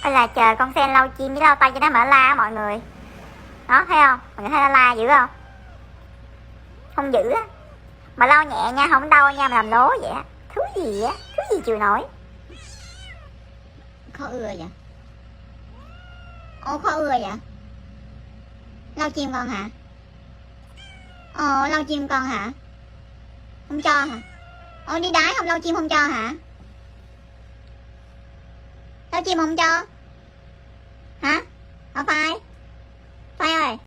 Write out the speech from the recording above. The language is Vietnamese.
Ôi là trời, con sen lau chim với lau tay cho nó mở la á mọi người. Đó, thấy không? Mọi người thấy nó la dữ không? Không dữ á. Mà lau nhẹ nha, không đau nha, mà làm lố vậy á. Thứ gì á? Thứ gì chịu nổi? Khó ưa vậy? Ồ, khó ưa vậy? Lau chim con hả? Ồ, lau chim con hả? Không cho hả? Ồ, đi đái không lau chim không cho hả? Lau chim không cho hả? Phải ơi.